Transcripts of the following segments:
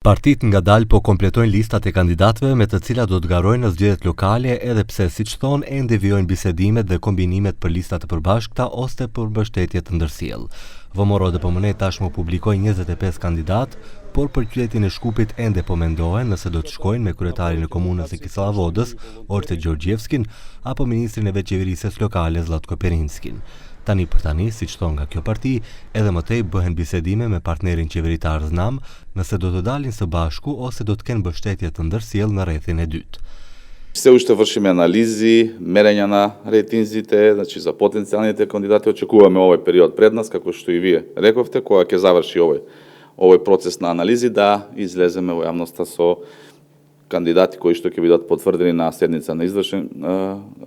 Partit ngadalë po kompletojnë listat e kandidatëve me të cilat do të garojnë në zgjedhjet lokale, edhe pse siç thonë ende vijojnë bisedimet dhe kombinimet për lista të përbashkëta ose për mbështetje të ndërsjellë. VMRO DPMN tashmë publikoi 25 kandidat, por për qytetin e Shkupit ende po mendohen nëse do të shkojnë me kryetarin e komunës së Kisallavodës, Orce Gjorgjevskin, apo ministrin e veçeverisjes lokale Zlatko Perinskin. Tani për tani, siç thon nga kjo parti, edhe më tej bëhen bisedime me partnerin qeveritar Znam nëse do të dalin së bashku ose do të kenë mbështetje të ndërsjellë në rrethin e dytë. Все още вършиме анализи, мерења на рейтинзите, значи за потенцијалните кандидати очекуваме овој период пред нас, како што и вие рековте, кога ќе заврши овој процес на анализи, да излеземе во јавноста со кандидати кои што ќе бидат потврдени на седница на извршен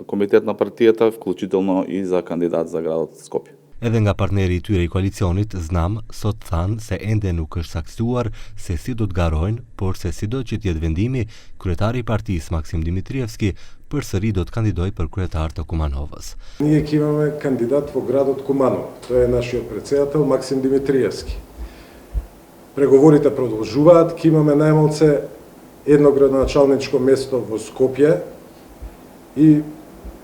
комитет на партијата, вклучително и за кандидат за градот Скопје. Edhe nga partneri i tyre i koalicionit, Znam, sot thanë se ende nuk është saktuar se si do të garojnë, por se sido që t'jetë vendimi, kryetari i partisë Maksim Dimitrievski përsëri do të kandidojë për kryetar të Kumanovës. Ние ќе имаме кандидат во градот Куманово. Тој е нашиот председател Максим Димитриевски. Преговорите продолжуваат, ќе имаме најмалце едно градоначалничко место во Скопје и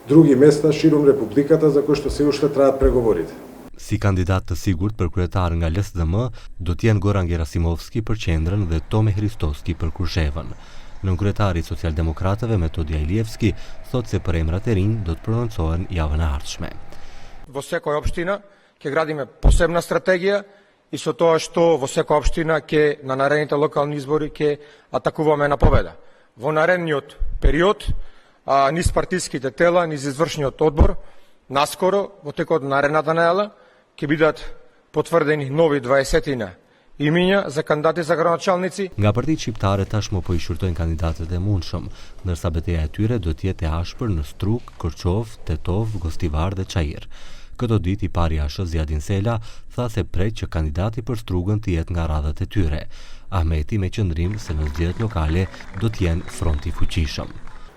други места ширум републиката за кои што се уште траат преговорите. Si kandidat të sigurt për kryetar nga LSDM do t'jenë Goran Gerasimovski për Qendrën dhe Tome Hristoski për Krushevën. Nënkryetari i Socialdemokratëve Metodi Ajlijevski thotë se për emrat e rinj do të prononcohen javën e ardhshme. Во секоја општина ќе градиме посебна стратегија и со тоа што во секоја општина ќе на наредните локални избори ќе атакуваме на победа. Во наредниот период низ партиските тела, низ извршниот одбор, наскоро, во текот на наредната недела, ќе бидат потврдени нови 20 имиња за кандидати за градоначалници. Nga partitë shqiptare tashmë po i shurtojnë kandidatët e mundshëm, ndërsa betejë e tyre do të jetë e ashpër në Struk, Korçov, Tetov, Gostivar dhe Çajir. Këto ditë i pari ASH Zjadin Sela tha se pret që kandidati për Strugën të jetë nga radhët e tyre. Ahmeti me qëndrim se në zgjedhjet lokale do të jenë front i fuqishëm.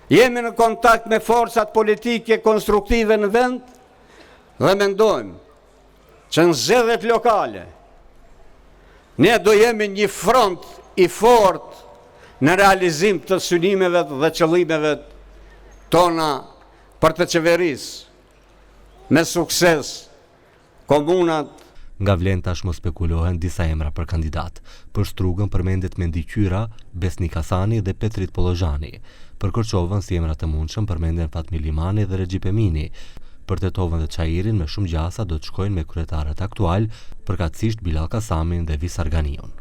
Jemi në kontakt me forcat politike konstruktive në vend dhe mendojmë që në zgjedhjet lokale ne do jemi një front i fort në realizim të synimeve dhe qëllimeve tona për të qeverisë me sukses komunat. Nga Vlen tashmë spekulohen disa emra për kandidat. Për Strugën përmendet Mendi Qyra, Besnik Hasani dhe Petrit Pollozhani. Për Korçovën si emra të mundshëm përmenden Fatmir Limani dhe Regjip Emini. Për Tetovën dhe Çajirin me shumë gjasa do të shkojnë me kryetarët aktual, përkatësisht Bilal Kasamin dhe Visar Ganiun.